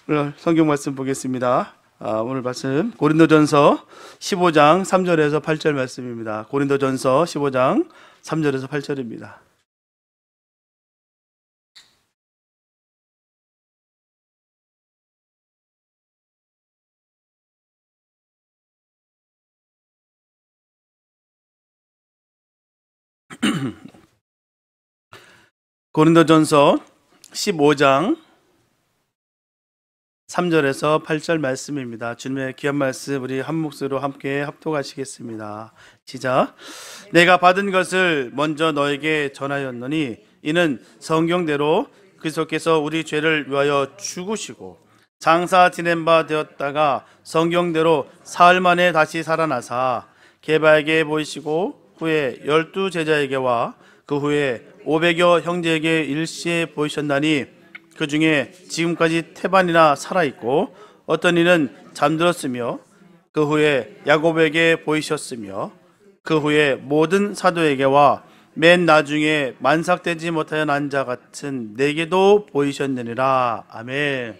오늘 성경 말씀 보겠습니다. 오늘 말씀 고린도전서 15장 3절에서 8절 말씀입니다. 고린도전서 15장 3절에서 8절입니다. 고린도전서 15장 3절에서 8절 말씀입니다. 주님의 귀한 말씀 우리 한 목소리로 함께 합독하시겠습니다. 시작. 내가 받은 것을 먼저 너에게 전하였노니 이는 성경대로 그리스도께서 우리 죄를 위하여 죽으시고 장사 지낸 바 되었다가 성경대로 사흘 만에 다시 살아나사 게바에게 보이시고 후에 12 제자에게와 그 후에 500여 형제에게 일시에 보이셨나니 그 중에 지금까지 태반이나 살아있고 어떤 이는 잠들었으며 그 후에 야곱에게 보이셨으며 그 후에 모든 사도에게와 맨 나중에 만삭되지 못하여 난 자 같은 내게도 보이셨느니라. 아멘.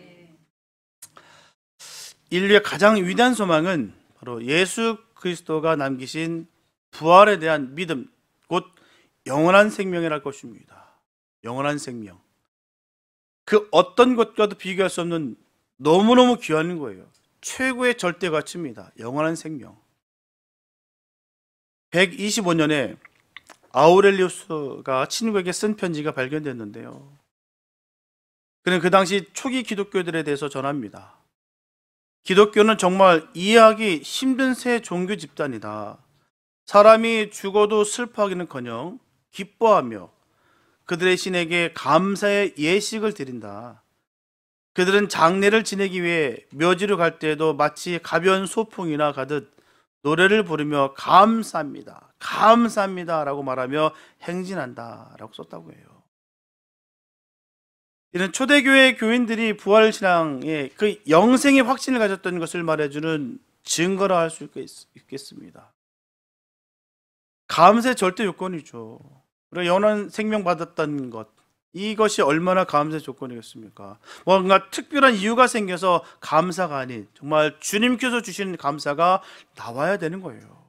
인류의 가장 위대한 소망은 바로 예수 그리스도가 남기신 부활에 대한 믿음, 곧 영원한 생명이랄 것입니다. 영원한 생명. 그 어떤 것과도 비교할 수 없는 너무너무 귀한 거예요. 최고의 절대 가치입니다. 영원한 생명. 125년에 아우렐리우스가 친구에게 쓴 편지가 발견됐는데요. 그는 그 당시 초기 기독교들에 대해서 전합니다. 기독교는 정말 이해하기 힘든 새 종교 집단이다. 사람이 죽어도 슬퍼하기는커녕 기뻐하며 그들의 신에게 감사의 예식을 드린다. 그들은 장례를 지내기 위해 묘지로 갈 때에도 마치 가벼운 소풍이나 가듯 노래를 부르며 감사합니다, 감사합니다 라고 말하며 행진한다 라고 썼다고 해요. 이는 초대교회 교인들이 부활신앙의 그 영생의 확신을 가졌던 것을 말해주는 증거라 할 수 있겠습니다. 감사의 절대 요건이죠. 우리가 영원한 생명 받았다는 것, 이것이 얼마나 감사의 조건이겠습니까? 뭔가 특별한 이유가 생겨서 감사가 아닌 정말 주님께서 주신 감사가 나와야 되는 거예요.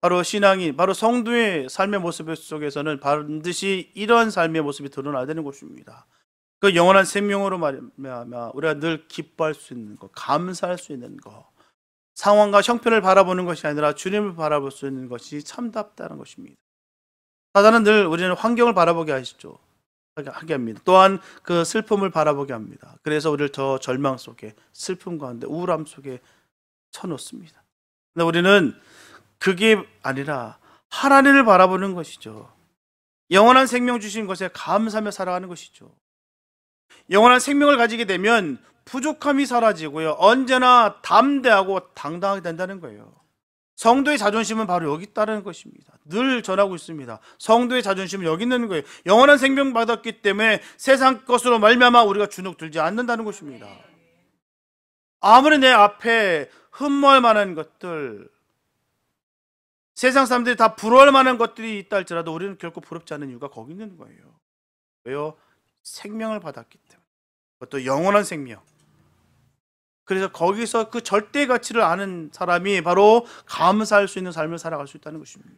바로 신앙이, 바로 성도의 삶의 모습 속에서는 반드시 이러한 삶의 모습이 드러나야 되는 것입니다. 그 영원한 생명으로 말미암아 우리가 늘 기뻐할 수 있는 것, 감사할 수 있는 것, 상황과 형편을 바라보는 것이 아니라 주님을 바라볼 수 있는 것이 참답다는 것입니다. 사단은 늘 우리는 환경을 바라보게 하게 합니다. 또한 그 슬픔을 바라보게 합니다. 그래서 우리를 더 절망 속에, 슬픔 가운데, 우울함 속에 쳐놓습니다. 근데 우리는 그게 아니라 하나님을 바라보는 것이죠. 영원한 생명 주신 것에 감사하며 살아가는 것이죠. 영원한 생명을 가지게 되면 부족함이 사라지고요, 언제나 담대하고 당당하게 된다는 거예요. 성도의 자존심은 바로 여기 있다는 것입니다. 늘 전하고 있습니다. 성도의 자존심은 여기 있는 거예요. 영원한 생명 받았기 때문에 세상 것으로 말미암아 우리가 주눅 들지 않는다는 것입니다. 아무리 내 앞에 흠모할 만한 것들, 세상 사람들이 다 부러워할 만한 것들이 있다 할지라도 우리는 결코 부럽지 않은 이유가 거기 있는 거예요. 왜요? 생명을 받았기 때문에. 그것도 영원한 생명. 그래서 거기서 그 절대 가치를 아는 사람이 바로 감사할 수 있는 삶을 살아갈 수 있다는 것입니다.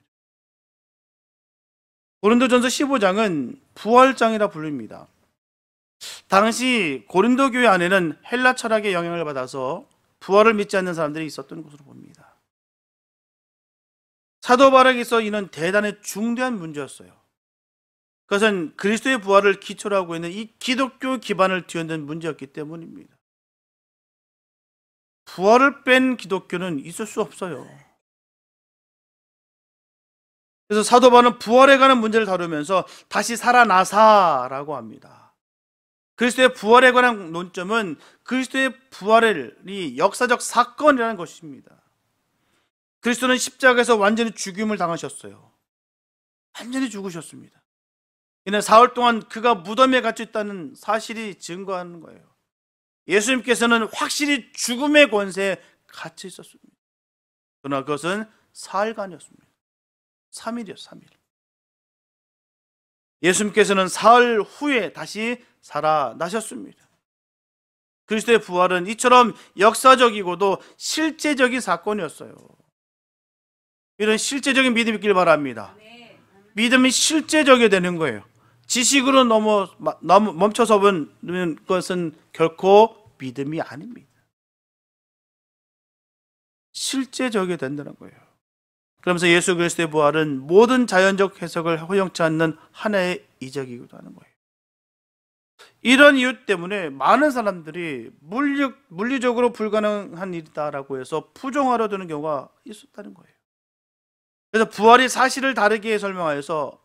고린도전서 15장은 부활장이라 불립니다. 당시 고린도 교회 안에는 헬라 철학의 영향을 받아서 부활을 믿지 않는 사람들이 있었던 것으로 봅니다. 사도 바울에게서 이는 대단히 중대한 문제였어요. 그것은 그리스도의 부활을 기초로 하고 있는 이 기독교 기반을 뒤흔든 문제였기 때문입니다. 부활을 뺀 기독교는 있을 수 없어요. 그래서 사도 바울은 부활에 관한 문제를 다루면서 다시 살아나사라고 합니다. 그리스도의 부활에 관한 논점은 그리스도의 부활이 역사적 사건이라는 것입니다. 그리스도는 십자가에서 완전히 죽임을 당하셨어요. 완전히 죽으셨습니다. 이는 사흘 동안 그가 무덤에 갇혀 있다는 사실이 증거하는 거예요. 예수님께서는 확실히 죽음의 권세에 갇혀 있었습니다. 그러나 그것은 사흘간이었습니다. 3일이요, 3일. 예수님께서는 사흘 후에 다시 살아나셨습니다. 그리스도의 부활은 이처럼 역사적이고도 실제적인 사건이었어요. 이런 실제적인 믿음이 있길 바랍니다. 믿음이 실제적이 되는 거예요. 지식으로 멈춰서 보는 것은 결코 믿음이 아닙니다. 실제적이 된다는 거예요. 그러면서 예수 그리스도의 부활은 모든 자연적 해석을 허용치 않는 하나의 이적이기도 하는 거예요. 이런 이유 때문에 많은 사람들이 물리적으로 불가능한 일이다라고 해서 부정하려 드는 경우가 있었다는 거예요. 그래서 부활이 사실을 다르게 설명하여서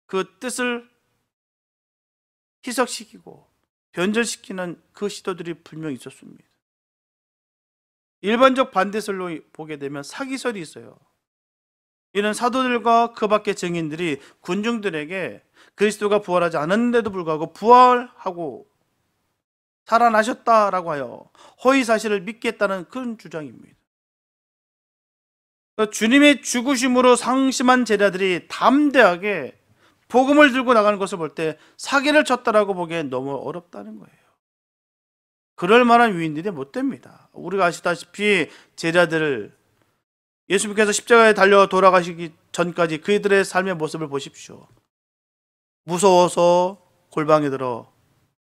그 뜻을 희석시키고 변절시키는 그 시도들이 분명히 있었습니다. 일반적 반대설로 보게 되면 사기설이 있어요. 이는 사도들과 그 밖의 증인들이 군중들에게 그리스도가 부활하지 않았는데도 불구하고 부활하고 살아나셨다라고 하여 허위 사실을 믿겠다는 그런 주장입니다. 주님의 죽으심으로 상심한 제자들이 담대하게 복음을 들고 나가는 것을 볼 때 사기를 쳤다라고 보기엔 너무 어렵다는 거예요. 그럴 만한 위인들이 못 됩니다. 우리가 아시다시피 제자들을 예수님께서 십자가에 달려 돌아가시기 전까지 그들의 삶의 모습을 보십시오. 무서워서 골방에 들어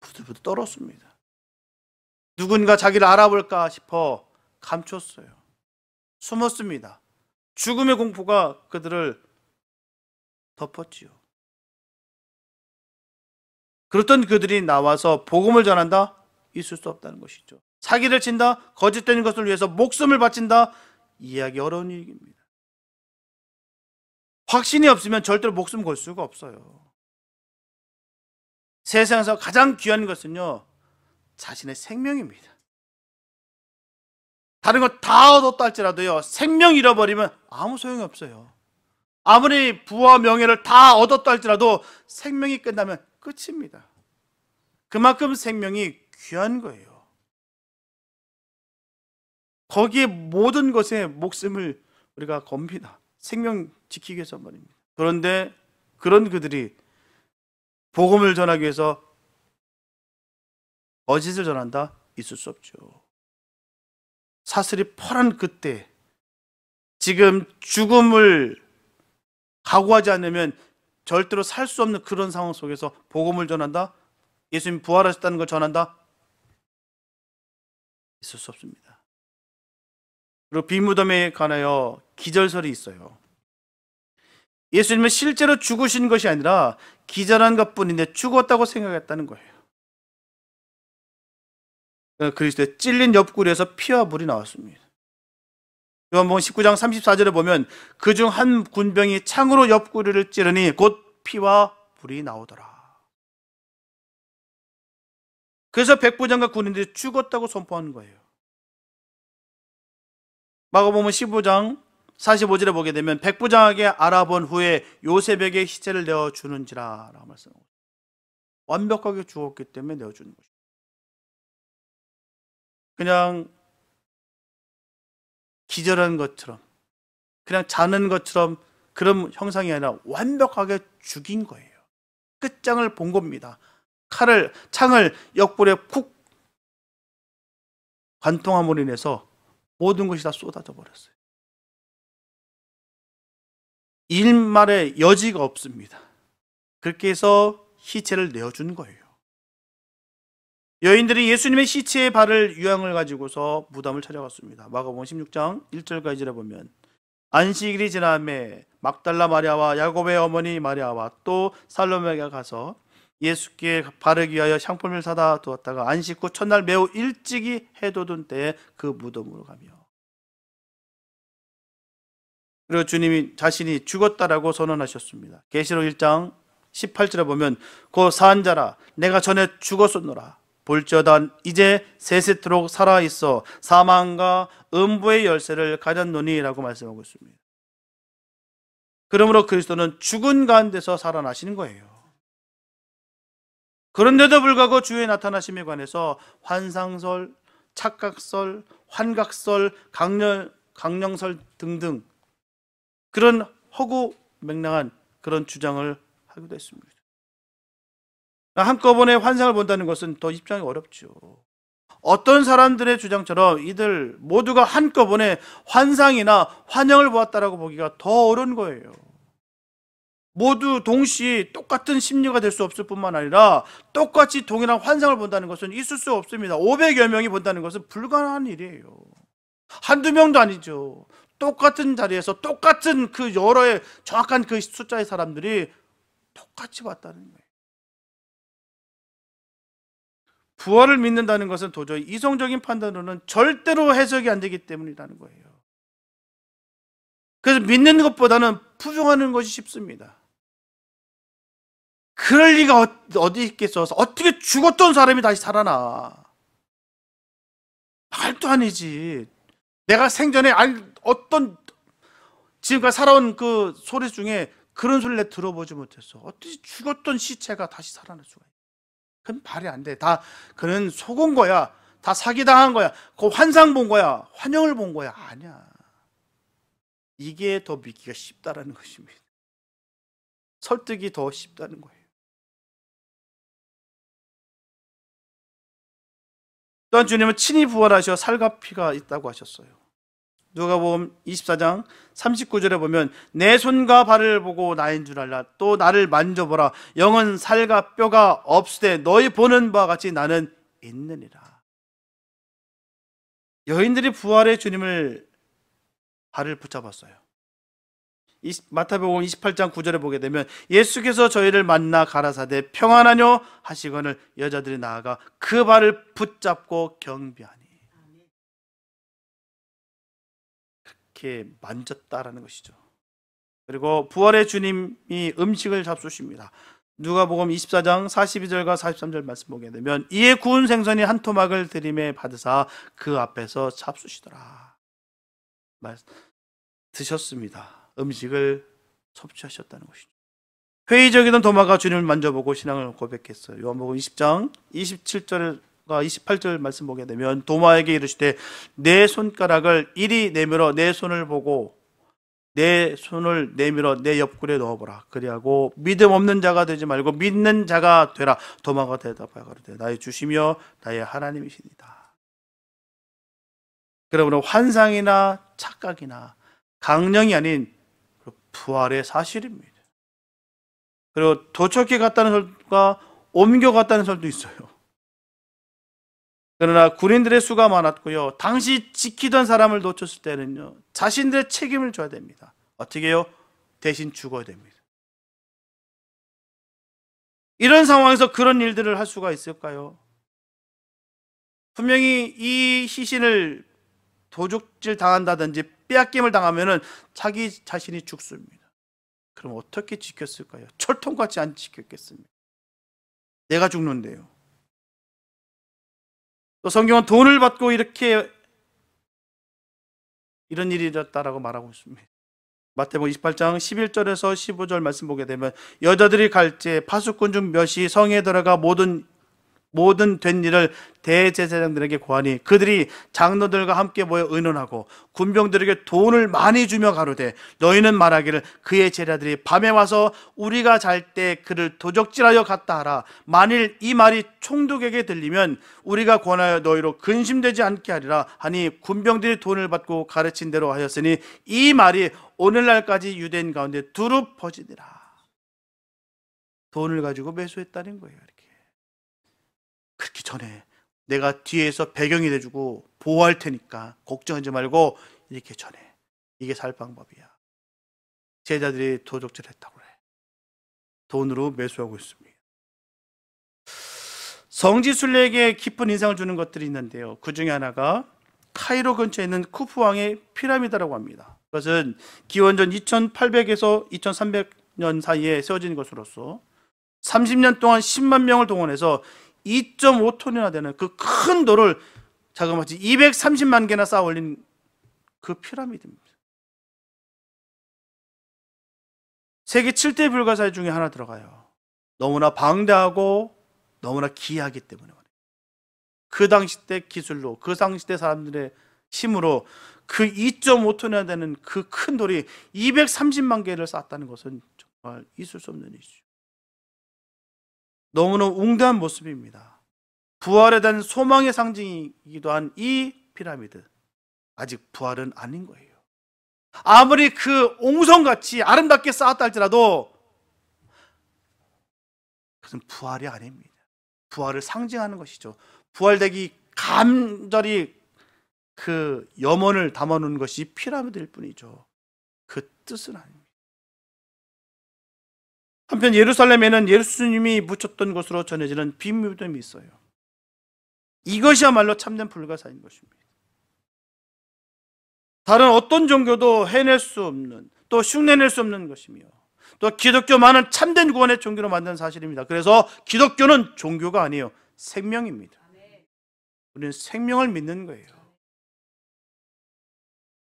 부들부들 떨었습니다. 누군가 자기를 알아볼까 싶어 감췄어요. 숨었습니다. 죽음의 공포가 그들을 덮었지요. 그렇던 그들이 나와서 복음을 전한다? 있을 수 없다는 것이죠. 사기를 친다? 거짓된 것을 위해서 목숨을 바친다? 이해하기 어려운 일입니다. 확신이 없으면 절대로 목숨 걸 수가 없어요. 세상에서 가장 귀한 것은요, 자신의 생명입니다. 다른 거 다 얻었다 할지라도요, 생명 잃어버리면 아무 소용이 없어요. 아무리 부와 명예를 다 얻었다 할지라도 생명이 끝나면 끝입니다. 그만큼 생명이 귀한 거예요. 거기에 모든 것에 목숨을 우리가 겁니다. 생명 지키기 위해서 말입니다. 그런데 그런 그들이 복음을 전하기 위해서 거짓을 전한다? 있을 수 없죠. 사슬이 펄한 그때, 지금 죽음을 각오하지 않으면 절대로 살 수 없는 그런 상황 속에서 복음을 전한다? 예수님 부활하셨다는 걸 전한다? 있을 수 없습니다. 그리고 비무덤에 관하여 기절설이 있어요. 예수님은 실제로 죽으신 것이 아니라 기절한 것뿐인데 죽었다고 생각했다는 거예요. 그리스도의 찔린 옆구리에서 피와 물이 나왔습니다. 요한복음 19장 34절에 보면 그중 한 군병이 창으로 옆구리를 찌르니 곧 피와 물이 나오더라. 그래서 백부장과 군인들이 죽었다고 선포하는 거예요. 마가복음 15장 45절에 보게 되면 백부장에게 알아본 후에 요셉에게 시체를 내어주는지라 라고 말씀하고 완벽하게 죽었기 때문에 내어주는 것이죠. 그냥 기절한 것처럼, 그냥 자는 것처럼 그런 형상이 아니라 완벽하게 죽인 거예요. 끝장을 본 겁니다. 창을 옆구리에 쿡 관통함으로 인해서 모든 것이 다 쏟아져 버렸어요. 일말의 여지가 없습니다. 그렇게 해서 시체를 내어준 거예요. 여인들이 예수님의 시체의 발을 유향을 가지고서 무덤을 찾아갔습니다. 마가복음 16장 1절과 2절에 보면 안식일이 지남에 막달라 마리아와 야곱의 어머니 마리아와 또 살로메가 가서 예수께 바르기 위하여 향품을 사다 두었다가 안식 후 첫날 매우 일찍이 해돋은 때에 그 무덤으로 가며, 그리고 주님이 자신이 죽었다라고 선언하셨습니다. 계시록 1장 18절에 보면 그 사한자라 내가 전에 죽었었노라 볼지어다 이제 세세토록 살아있어 사망과 음부의 열쇠를 가졌노니라고 말씀하고 있습니다. 그러므로 그리스도는 죽은 가운데서 살아나시는 거예요. 그런데도 불구하고 주의 나타나심에 관해서 환상설, 착각설, 환각설, 강령설 등등 그런 허구맹랑한 그런 주장을 하기도 했습니다. 한꺼번에 환상을 본다는 것은 더 입장이 어렵죠. 어떤 사람들의 주장처럼 이들 모두가 한꺼번에 환상이나 환영을 보았다라고 보기가 더 어려운 거예요. 모두 동시에 똑같은 심리가 될 수 없을 뿐만 아니라 똑같이 동일한 환상을 본다는 것은 있을 수 없습니다. 500여 명이 본다는 것은 불가능한 일이에요. 한두 명도 아니죠. 똑같은 자리에서 똑같은 그 여러의 정확한 그 숫자의 사람들이 똑같이 봤다는 거예요. 부활을 믿는다는 것은 도저히 이성적인 판단으로는 절대로 해석이 안 되기 때문이라는 거예요. 그래서 믿는 것보다는 부정하는 것이 쉽습니다. 그럴 리가 어디 있겠어. 어떻게 죽었던 사람이 다시 살아나. 말도 아니지. 내가 생전에 어떤 지금까지 살아온 그 소리 중에 그런 소리를 내가 들어보지 못했어. 어떻게 죽었던 시체가 다시 살아날 수가 있어. 그건 말이 안 돼. 다 그는 속은 거야. 다 사기당한 거야. 그 환상 본 거야. 환영을 본 거야. 아니야. 이게 더 믿기가 쉽다라는 것입니다. 설득이 더 쉽다는 거예요. 또한 주님은 친히 부활하셔 살과 피가 있다고 하셨어요. 누가복음 24장 39절에 보면 내 손과 발을 보고 나인 줄 알라. 또 나를 만져보라. 영은 살과 뼈가 없으되 너희 보는 바와 같이 나는 있느니라. 여인들이 부활의 주님을 발을 붙잡았어요. 마태복음 28장 9절에 보게 되면 예수께서 저희를 만나 가라사대 평안하뇨 하시거늘 여자들이 나아가 그 발을 붙잡고 경배하니. 그렇게 만졌다라는 것이죠. 그리고 부활의 주님이 음식을 잡수십니다. 누가복음 24장 42절과 43절 말씀 보게 되면 이에 구운 생선이 한 토막을 들이매 받으사 그 앞에서 잡수시더라. 드셨습니다. 음식을 섭취하셨다는 것이죠. 회의적이던 도마가 주님을 만져보고 신앙을 고백했어요. 요한복음 20장 27절과 28절 말씀 보게 되면 도마에게 이르시되 내 손가락을 이리 내밀어 내 손을 보고 내 손을 내밀어 내 옆구리에 넣어보라. 그리하고 믿음 없는 자가 되지 말고 믿는 자가 되라. 도마가 대답하여 가로되 나의 주시며 나의 하나님이시니이다. 그러므로 환상이나 착각이나 강령이 아닌 부활의 사실입니다. 그리고 도척해 갔다는 설과 옮겨갔다는 설도 있어요. 그러나 군인들의 수가 많았고요. 당시 지키던 사람을 놓쳤을 때는요, 자신들의 책임을 져야 됩니다. 어떻게 해요? 대신 죽어야 됩니다. 이런 상황에서 그런 일들을 할 수가 있을까요? 분명히 이 시신을 도둑질 당한다든지 빼앗김을 당하면은 자기 자신이 죽습니다. 그럼 어떻게 지켰을까요? 철통같이 안 지켰겠습니까? 내가 죽는데요. 또 성경은 돈을 받고 이렇게 이런 일이 일어났다라고 말하고 있습니다. 마태복음 28장 11절에서 15절 말씀 보게 되면 여자들이 갈제 파수꾼 중 몇이 성에 들어가 모든 된 일을 대제사장들에게 고하니 그들이 장로들과 함께 모여 의논하고 군병들에게 돈을 많이 주며 가로되 너희는 말하기를 그의 제자들이 밤에 와서 우리가 잘 때 그를 도적질하여 갔다 하라. 만일 이 말이 총독에게 들리면 우리가 권하여 너희로 근심되지 않게 하리라 하니 군병들이 돈을 받고 가르친 대로 하였으니 이 말이 오늘날까지 유대인 가운데 두루 퍼지니라. 돈을 가지고 매수했다는 거예요. 그렇기 전에 내가 뒤에서 배경이 돼주고 보호할 테니까 걱정하지 말고 이렇게 전해. 이게 살 방법이야. 제자들이 도적질 했다고 그래. 돈으로 매수하고 있습니다. 성지순례에게 깊은 인상을 주는 것들이 있는데요. 그 중에 하나가 카이로 근처에 있는 쿠프 왕의 피라미드라고 합니다. 그것은 기원전 2800에서 2300년 사이에 세워진 것으로서 30년 동안 10만 명을 동원해서 2.5톤이나 되는 그 큰 돌을 자그마치 230만 개나 쌓아 올린 그 피라미드입니다. 세계 7대 불가사의 중에 하나 들어가요. 너무나 방대하고 너무나 기이하기 때문에 그 당시 때 기술로 그 당시 때 사람들의 힘으로 그 2.5톤이나 되는 그 큰 돌이 230만 개를 쌓았다는 것은 정말 있을 수 없는 일이죠. 너무나 웅대한 모습입니다. 부활에 대한 소망의 상징이기도 한 이 피라미드, 아직 부활은 아닌 거예요. 아무리 그 옹성같이 아름답게 쌓았다 할지라도 그것은 부활이 아닙니다. 부활을 상징하는 것이죠. 부활되기 간절히 그 염원을 담아놓은 것이 피라미드일 뿐이죠. 그 뜻은 아닙니다. 한편 예루살렘에는 예수님이 묻혔던 것으로 전해지는 빈무덤이 있어요. 이것이야말로 참된 불가사인 것입니다. 다른 어떤 종교도 해낼 수 없는, 또 흉내낼 수 없는 것이며, 또 기독교만은 참된 구원의 종교로 만든 사실입니다. 그래서 기독교는 종교가 아니에요. 생명입니다. 우리는 생명을 믿는 거예요.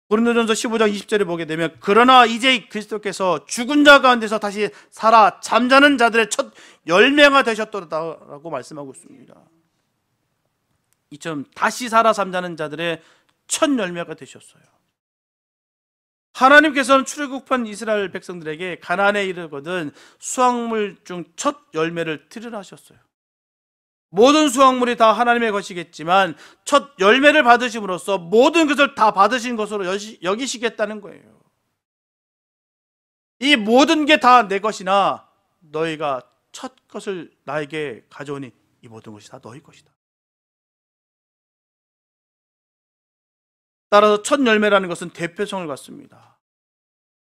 고린도전서 15장 20절에 보게 되면, 그러나 이제 그리스도께서 죽은 자 가운데서 다시 살아 잠자는 자들의 첫 열매가 되셨다라고 말씀하고 있습니다. 이처럼 다시 살아 잠자는 자들의 첫 열매가 되셨어요. 하나님께서는 출애굽한 이스라엘 백성들에게 가나안에 이르거든 수확물 중 첫 열매를 드리라 하셨어요. 모든 수확물이 다 하나님의 것이겠지만 첫 열매를 받으심으로써 모든 것을 다 받으신 것으로 여기시겠다는 거예요. 이 모든 게 다 내 것이나 너희가 첫 것을 나에게 가져오니 이 모든 것이 다 너희 것이다. 따라서 첫 열매라는 것은 대표성을 갖습니다.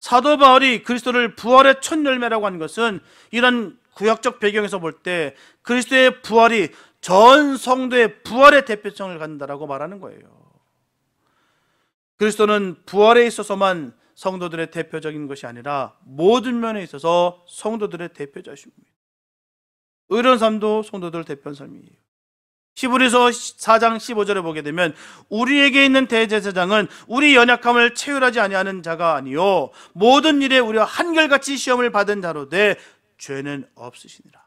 사도 바울이 그리스도를 부활의 첫 열매라고 하는 것은 이런 구약적 배경에서 볼 때 그리스도의 부활이 전 성도의 부활의 대표성을 갖는다라고 말하는 거예요. 그리스도는 부활에 있어서만 성도들의 대표적인 것이 아니라 모든 면에 있어서 성도들의 대표자십니다. 의로운 삶도 성도들을 대표한 삶이에요. 히브리서 4장 15절에 보게 되면 우리에게 있는 대제사장은 우리 연약함을 체휼하지 아니하는 자가 아니요 모든 일에 우리와 한결같이 시험을 받은 자로 돼 죄는 없으시니라.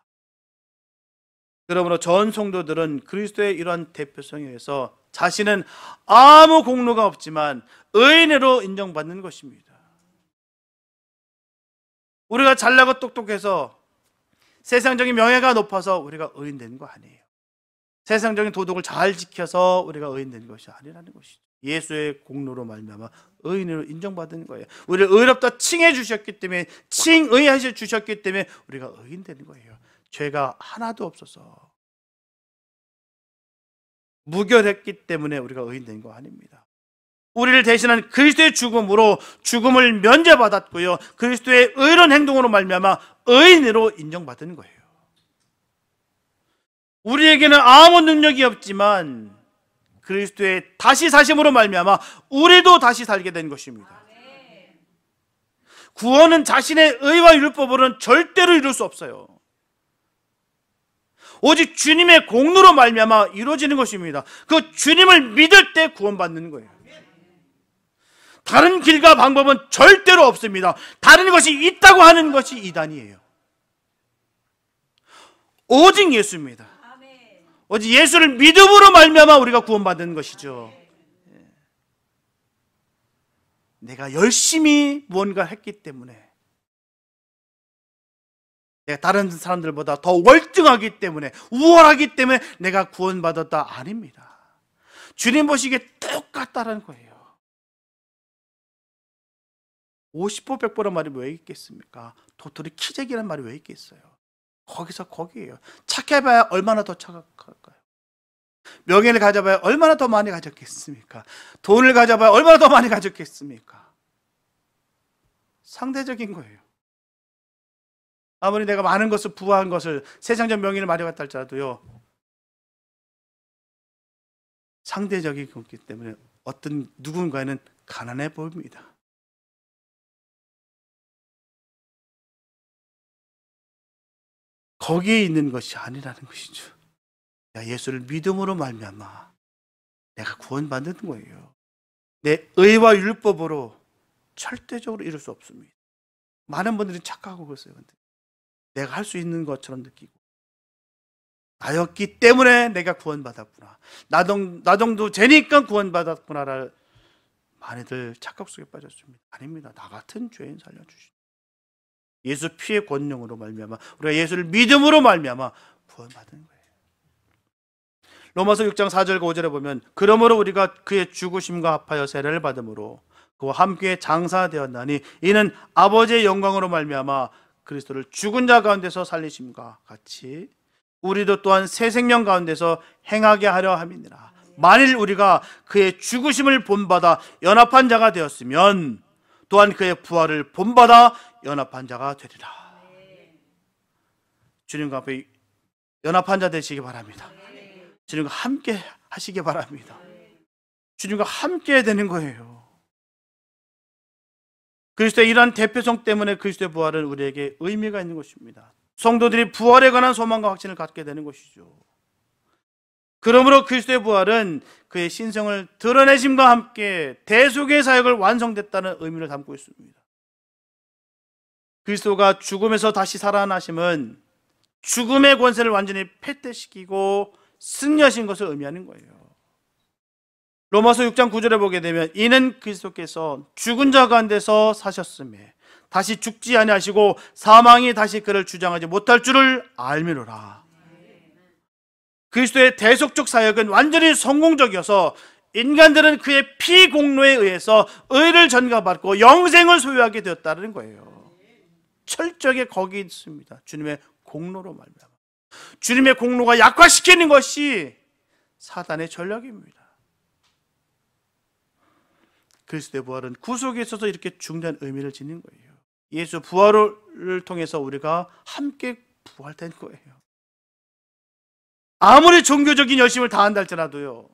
그러므로 전 성도들은 그리스도의 이러한 대표성에 의해서 자신은 아무 공로가 없지만 의인으로 인정받는 것입니다. 우리가 잘나고 똑똑해서 세상적인 명예가 높아서 우리가 의인 되는 거 아니에요. 세상적인 도덕을 잘 지켜서 우리가 의인 된 것이 아니라는 것이죠. 예수의 공로로 말미암아 의인으로 인정받은 거예요. 우리를 의롭다 칭해 주셨기 때문에, 칭의하셔 주셨기 때문에 우리가 의인 되는 거예요. 죄가 하나도 없어서 무결했기 때문에 우리가 의인 된 거 아닙니다. 우리를 대신한 그리스도의 죽음으로 죽음을 면제받았고요, 그리스도의 의로운 행동으로 말미암아 의인으로 인정받은 거예요. 우리에게는 아무 능력이 없지만 그리스도의 다시 사심으로 말미암아 우리도 다시 살게 된 것입니다. 구원은 자신의 의와 율법으로는 절대로 이룰 수 없어요. 오직 주님의 공로로 말미암아 이루어지는 것입니다. 그 주님을 믿을 때 구원받는 거예요. 다른 길과 방법은 절대로 없습니다. 다른 것이 있다고 하는 것이 이단이에요. 오직 예수입니다. 오직 예수를 믿음으로 말미암아 우리가 구원받는 것이죠. 내가 열심히 무언가 했기 때문에, 내가 다른 사람들보다 더 월등하기 때문에, 우월하기 때문에 내가 구원받았다, 아닙니다. 주님 보시기에 똑같다는 거예요. 50보 100보란 말이 왜 있겠습니까? 도토리 키재기란 말이 왜 있겠어요? 거기서 거기에요. 착해봐야 얼마나 더 착할까요? 명예를 가져봐야 얼마나 더 많이 가졌겠습니까? 돈을 가져봐야 얼마나 더 많이 가졌겠습니까? 상대적인 거예요. 아무리 내가 많은 것을, 부한 것을, 세상적 명예를 많이 갖다 할지라도요, 상대적인 거기 때문에 어떤 누군가는 가난해 보입니다. 거기에 있는 것이 아니라는 것이죠. 예수를 믿음으로 말미암아 내가 구원받는 거예요. 내 의와 율법으로 절대적으로 이룰 수 없습니다. 많은 분들이 착각하고 그러세요. 내가 할 수 있는 것처럼 느끼고, 나였기 때문에 내가 구원받았구나, 나 정도 되니까 구원받았구나를 많이들 착각 속에 빠졌습니다. 아닙니다. 나 같은 죄인 살려주시죠. 예수 피의 권능으로 말미암아 우리가 예수를 믿음으로 말미암아 구원받은 거예요. 로마서 6장 4절과 5절에 보면 그러므로 우리가 그의 죽으심과 합하여 세례를 받음으로 그와 함께 장사되었나니 이는 아버지의 영광으로 말미암아 그리스도를 죽은 자 가운데서 살리심과 같이 우리도 또한 새 생명 가운데서 행하게 하려 함이니라. 만일 우리가 그의 죽으심을 본받아 연합한 자가 되었으면 또한 그의 부활을 본받아 연합한 자가 되리라. 주님과 앞에 연합한 자 되시기 바랍니다. 주님과 함께 하시기 바랍니다. 주님과 함께 되는 거예요. 그리스도의 이러한 대표성 때문에 그리스도의 부활은 우리에게 의미가 있는 것입니다. 성도들이 부활에 관한 소망과 확신을 갖게 되는 것이죠. 그러므로 그리스도의 부활은 그의 신성을 드러내심과 함께 대속의 사역을 완성됐다는 의미를 담고 있습니다. 그리스도가 죽음에서 다시 살아나심은 죽음의 권세를 완전히 패퇴시키고 승리하신 것을 의미하는 거예요. 로마서 6장 9절에 보게 되면 이는 그리스도께서 죽은 자 가운데서 사셨음에 다시 죽지 아니하시고 사망이 다시 그를 주장하지 못할 줄을 알미노라. 그리스도의 대속적 사역은 완전히 성공적이어서 인간들은 그의 피공로에 의해서 의를 전가받고 영생을 소유하게 되었다는 거예요. 철저하게 거기 있습니다. 주님의 공로로 말미암아. 주님의 공로가 약화시키는 것이 사단의 전략입니다. 그리스도의 부활은 구속에 있어서 이렇게 중대한 의미를 지닌 거예요. 예수 부활을 통해서 우리가 함께 부활된 거예요. 아무리 종교적인 열심을 다한다 할지라도요,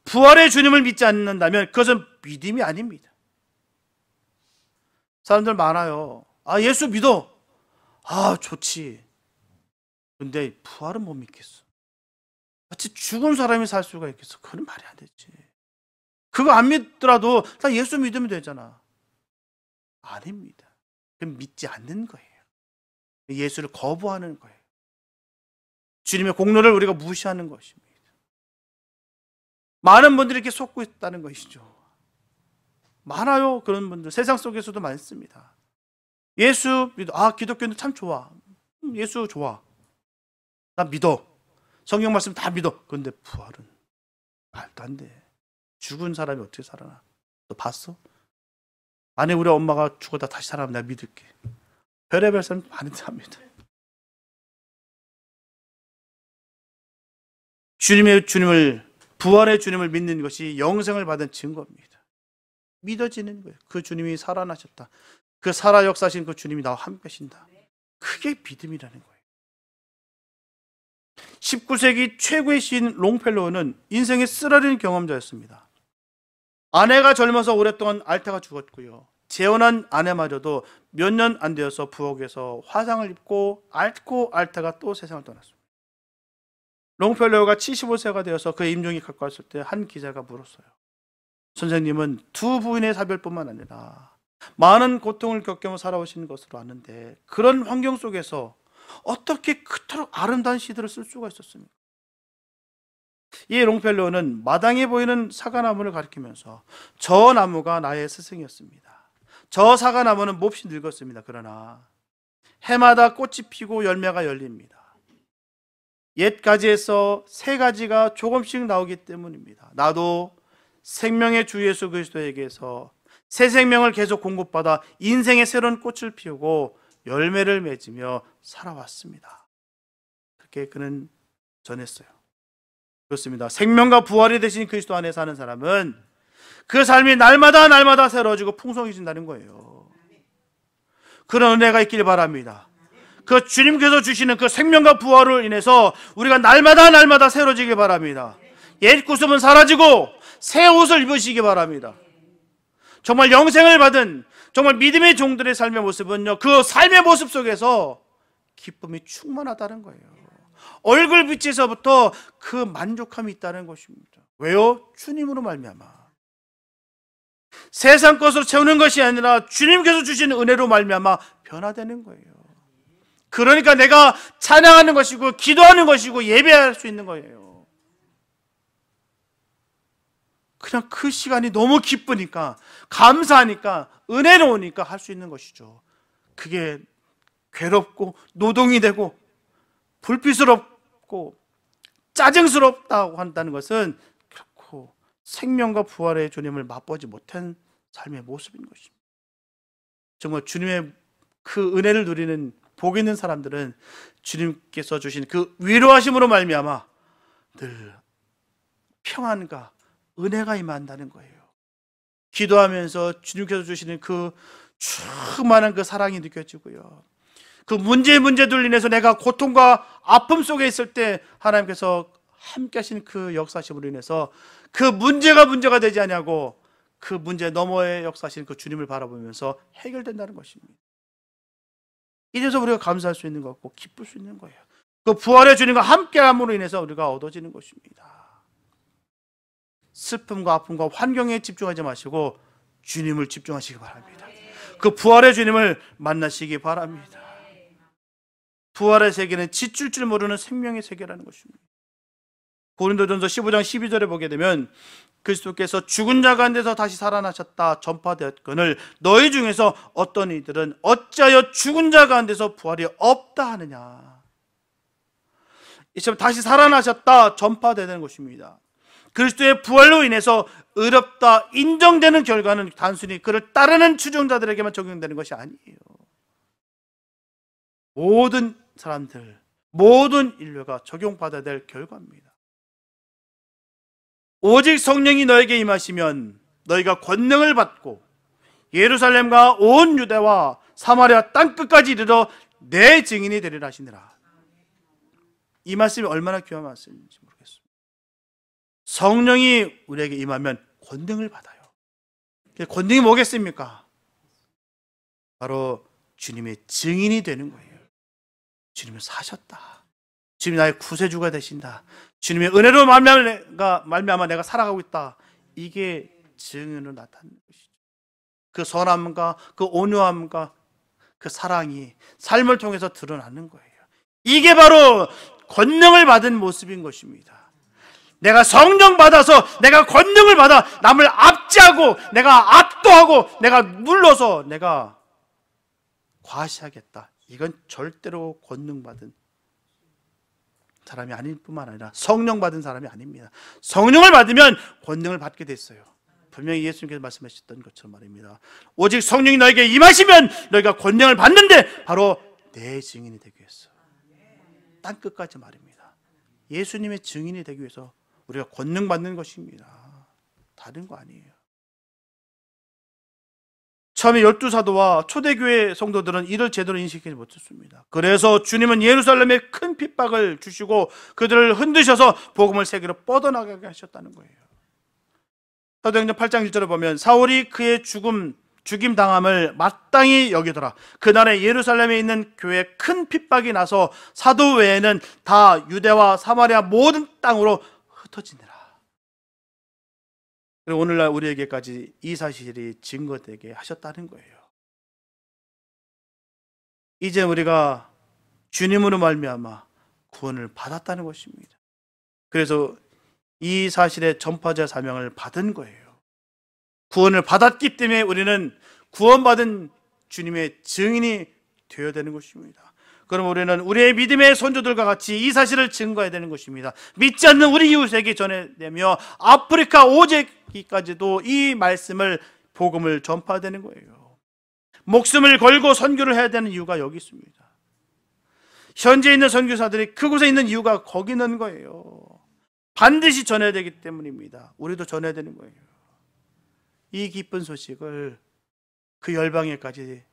부활의 주님을 믿지 않는다면 그것은 믿음이 아닙니다. 사람들 많아요. 아, 예수 믿어. 아, 좋지. 근데 부활은 못 믿겠어. 마치 죽은 사람이 살 수가 있겠어. 그건 말이 안 되지. 그거 안 믿더라도 다 예수 믿으면 되잖아. 아닙니다. 그건 믿지 않는 거예요. 예수를 거부하는 거예요. 주님의 공로를 우리가 무시하는 것입니다. 많은 분들이 이렇게 속고 있다는 것이죠. 많아요. 그런 분들. 세상 속에서도 많습니다. 예수 믿어. 아, 기독교는 참 좋아. 예수 좋아. 나 믿어. 성경 말씀 다 믿어. 그런데 부활은 말도 안 돼. 죽은 사람이 어떻게 살아나? 너 봤어? 만약 우리 엄마가 죽었다 다시 살아나면 내가 믿을게. 별의별 사람 많은데 합니다. 부활의 주님을 믿는 것이 영생을 받은 증거입니다. 믿어지는 거예요. 그 주님이 살아나셨다. 그 살아 역사하신 그 주님이 나와 함께 하신다. 그게 믿음이라는 거예요. 19세기 최고의 시인 롱펠로우는 인생의 쓰라린 경험자였습니다. 아내가 젊어서 오랫동안 앓다가 죽었고요. 재혼한 아내마저도 몇 년 안 되어서 부엌에서 화상을 입고 앓다가 또 세상을 떠났습니다. 롱펠로우가 75세가 되어서 그의 임종이 가까웠을 때 한 기자가 물었어요. 선생님은 두 부인의 사별뿐만 아니라 많은 고통을 겪으며 살아오신 것으로 아는데 그런 환경 속에서 어떻게 그토록 아름다운 시들을 쓸 수가 있었습니까? 이 롱펠로우는 마당에 보이는 사과나무를 가리키면서 저 나무가 나의 스승이었습니다. 저 사과나무는 몹시 늙었습니다. 그러나 해마다 꽃이 피고 열매가 열립니다. 옛 가지에서 새 가지가 조금씩 나오기 때문입니다. 나도 생명의 주 예수 그리스도에게서 새 생명을 계속 공급받아 인생의 새로운 꽃을 피우고 열매를 맺으며 살아왔습니다. 그렇게 그는 전했어요. 그렇습니다. 생명과 부활이 되신 그리스도 안에 사는 사람은 그 삶이 날마다 새로워지고 풍성해진다는 거예요. 그런 은혜가 있길 바랍니다. 그 주님께서 주시는 그 생명과 부활을 인해서 우리가 날마다 새로워지길 바랍니다. 옛 구습은 사라지고 새 옷을 입으시기 바랍니다. 정말 영생을 받은 정말 믿음의 종들의 삶의 모습은요, 그 삶의 모습 속에서 기쁨이 충만하다는 거예요. 얼굴빛에서부터 그 만족함이 있다는 것입니다. 왜요? 주님으로 말미암아. 세상 것으로 채우는 것이 아니라 주님께서 주시는 은혜로 말미암아 변화되는 거예요. 그러니까 내가 찬양하는 것이고 기도하는 것이고 예배할 수 있는 거예요. 그냥 그 시간이 너무 기쁘니까, 감사하니까, 은혜로우니까 할 수 있는 것이죠. 그게 괴롭고 노동이 되고 불빛스럽고 짜증스럽다고 한다는 것은 결코 생명과 부활의 주님을 맛보지 못한 삶의 모습인 것입니다. 정말 주님의 그 은혜를 누리는 복 있는 사람들은 주님께서 주신 그 위로하심으로 말미암아 늘 평안과 은혜가 임한다는 거예요. 기도하면서 주님께서 주시는 그 충만한 그 사랑이 느껴지고요. 그 문제들로 인해서 내가 고통과 아픔 속에 있을 때 하나님께서 함께 하신 그 역사심으로 인해서 그 문제가 되지 않냐고 그 문제 너머에 역사하시는 그 주님을 바라보면서 해결된다는 것입니다. 이래서 우리가 감사할 수 있는 것고 기쁠 수 있는 거예요. 그 부활의 주님과 함께함으로 인해서 우리가 얻어지는 것입니다. 슬픔과 아픔과 환경에 집중하지 마시고 주님을 집중하시기 바랍니다. 그 부활의 주님을 만나시기 바랍니다. 부활의 세계는 지칠 줄 모르는 생명의 세계라는 것입니다. 고린도전서 15장 12절에 보게 되면 그리스도께서 죽은 자 가운데서 다시 살아나셨다 전파되었거늘 너희 중에서 어떤 이들은 어찌하여 죽은 자 가운데서 부활이 없다 하느냐. 이처럼 다시 살아나셨다 전파되는 것입니다. 그리스도의 부활로 인해서 의롭다 인정되는 결과는 단순히 그를 따르는 추종자들에게만 적용되는 것이 아니에요. 모든 사람들, 모든 인류가 적용받아야 될 결과입니다. 오직 성령이 너에게 임하시면 너희가 권능을 받고 예루살렘과 온 유대와 사마리아 땅끝까지 이르러 내 증인이 되리라 하시니라. 이 말씀이 얼마나 귀한 말씀인지 모르겠습니다. 성령이 우리에게 임하면 권능을 받아요. 권능이 뭐겠습니까? 바로 주님의 증인이 되는 거예요. 주님은 사셨다. 주님이 나의 구세주가 되신다. 주님의 은혜로 말미암아 내가 살아가고 있다. 이게 증인으로 나타나는 것이죠. 그 선함과 그 온유함과 그 사랑이 삶을 통해서 드러나는 거예요. 이게 바로 권능을 받은 모습인 것입니다. 내가 성령 받아서 내가 권능을 받아 남을 압제하고 내가 압도하고 내가 눌러서 내가 과시하겠다. 이건 절대로 권능 받은 사람이 아닐 뿐만 아니라 성령 받은 사람이 아닙니다. 성령을 받으면 권능을 받게 됐어요. 분명히 예수님께서 말씀하셨던 것처럼 말입니다. 오직 성령이 너에게 임하시면 너희가 권능을 받는데 바로 내 증인이 되기 위해서. 땅끝까지 말입니다. 예수님의 증인이 되기 위해서 우리가 권능 받는 것입니다. 다른 거 아니에요. 처음에 12사도와 초대교회 성도들은 이를 제대로 인식하지 못했습니다. 그래서 주님은 예루살렘에 큰 핍박을 주시고 그들을 흔드셔서 복음을 세계로 뻗어나가게 하셨다는 거예요. 사도행전 8장 1절에 보면 사울이 그의 죽임 당함을 마땅히 여기더라. 그날에 예루살렘에 있는 교회에 큰 핍박이 나서 사도 외에는 다 유대와 사마리아 모든 땅으로 흩어지니라. 그리고 오늘날 우리에게까지 이 사실이 증거되게 하셨다는 거예요. 이제 우리가 주님으로 말미암아 구원을 받았다는 것입니다. 그래서 이 사실의 전파자 사명을 받은 거예요. 구원을 받았기 때문에 우리는 구원받은 주님의 증인이 되어야 되는 것입니다. 그럼 우리는 우리의 믿음의 선조들과 같이 이 사실을 증거해야 되는 것입니다. 믿지 않는 우리 이웃에게 전해내며 아프리카 오재기까지도 이 말씀을 복음을 전파해야 되는 거예요. 목숨을 걸고 선교를 해야 되는 이유가 여기 있습니다. 현재 있는 선교사들이 그곳에 있는 이유가 거기 있는 거예요. 반드시 전해야 되기 때문입니다. 우리도 전해야 되는 거예요. 이 기쁜 소식을 그 열방에까지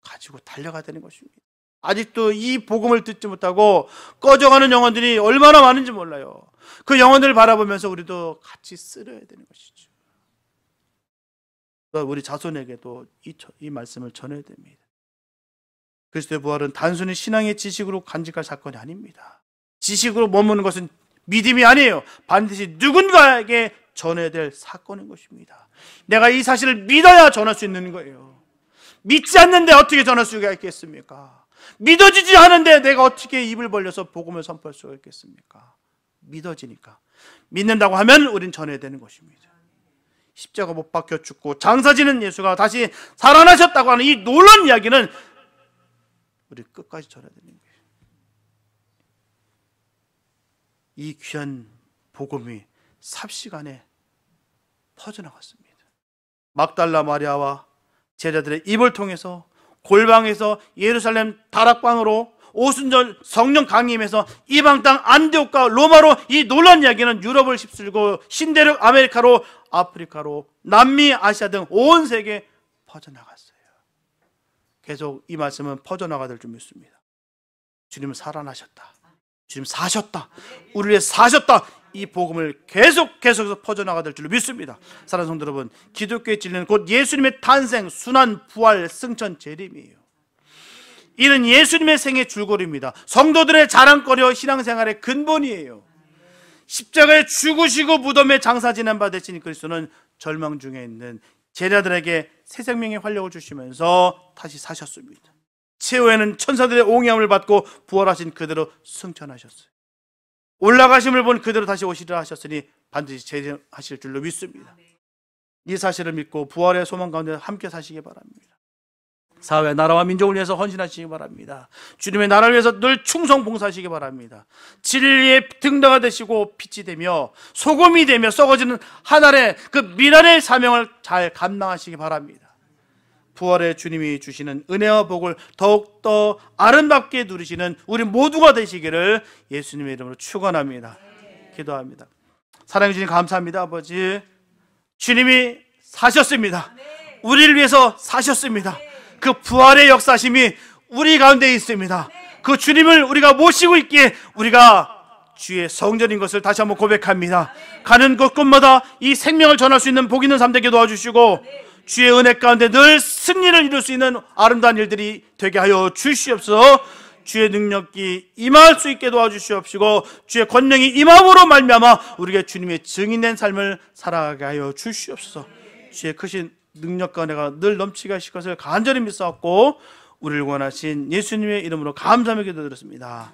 가지고 달려가야 되는 것입니다. 아직도 이 복음을 듣지 못하고 꺼져가는 영혼들이 얼마나 많은지 몰라요. 그 영혼들을 바라보면서 우리도 같이 쓰려야 되는 것이죠. 우리 자손에게도 이 말씀을 전해야 됩니다. 그리스도의 부활은 단순히 신앙의 지식으로 간직할 사건이 아닙니다. 지식으로 머무는 것은 믿음이 아니에요. 반드시 누군가에게 전해야 될 사건인 것입니다. 내가 이 사실을 믿어야 전할 수 있는 거예요. 믿지 않는데 어떻게 전할 수가 있겠습니까? 믿어지지 않은데 내가 어떻게 입을 벌려서 복음을 선포할 수가 있겠습니까? 믿어지니까. 믿는다고 하면 우린 전해야 되는 것입니다. 십자가 못 박혀 죽고 장사지는 예수가 다시 살아나셨다고 하는 이 놀라운 이야기는 우리 끝까지 전해야 되는 거예요. 이 귀한 복음이 삽시간에 퍼져나갔습니다. 막달라 마리아와 제자들의 입을 통해서 골방에서 예루살렘 다락방으로 오순절 성령 강림에서 이방 땅 안디옥과 로마로 이 놀라운 이야기는 유럽을 휩쓸고 신대륙 아메리카로 아프리카로 남미 아시아 등 온 세계에 퍼져나갔어요. 계속 이 말씀은 퍼져나가야 될 줄 믿습니다. 주님은 살아나셨다. 주님 사셨다. 우리를 위해 사셨다. 이 복음을 계속해서 퍼져나가야 될 줄로 믿습니다. 사랑하는 성도 여러분, 기독교의 진리는 곧 예수님의 탄생, 순환, 부활, 승천, 재림이에요. 이는 예수님의 생의 줄거리입니다. 성도들의 자랑거리와 신앙생활의 근본이에요. 십자가에 죽으시고 무덤에 장사 지난 바 되신 그리스도는 절망 중에 있는 제자들에게 새 생명의 활력을 주시면서 다시 사셨습니다. 최후에는 천사들의 옹야함을 받고 부활하신 그대로 승천하셨어요. 올라가심을 본 그대로 다시 오시리라 하셨으니 반드시 재림하실 줄로 믿습니다. 이 사실을 믿고 부활의 소망 가운데 함께 사시기 바랍니다. 사회, 나라와 민족을 위해서 헌신하시기 바랍니다. 주님의 나라를 위해서 늘 충성 봉사하시기 바랍니다. 진리의 등대가 되시고 빛이 되며 소금이 되며 썩어지는 하늘의 그 미랄의 사명을 잘 감당하시기 바랍니다. 부활의 주님이 주시는 은혜와 복을 더욱더 아름답게 누리시는 우리 모두가 되시기를 예수님의 이름으로 축원합니다. 기도합니다. 사랑해 주님 감사합니다. 아버지, 주님이 사셨습니다. 우리를 위해서 사셨습니다. 그 부활의 역사심이 우리 가운데 있습니다. 그 주님을 우리가 모시고 있기에 우리가 주의 성전인 것을 다시 한번 고백합니다. 가는 곳곳마다 이 생명을 전할 수 있는 복 있는 삶 되게 도와주시고 주의 은혜 가운데 늘 승리를 이룰 수 있는 아름다운 일들이 되게 하여 주시옵소서. 주의 능력이 임할 수 있게 도와주시옵시고 주의 권능이 임함으로 말미암아 우리에게 주님의 증인된 삶을 살아가게 하여 주시옵소서. 주의 크신 능력과 은혜가 늘 넘치게 하실 것을 간절히 믿사옵고 우리를 원하신 예수님의 이름으로 감사하며 기도드렸습니다.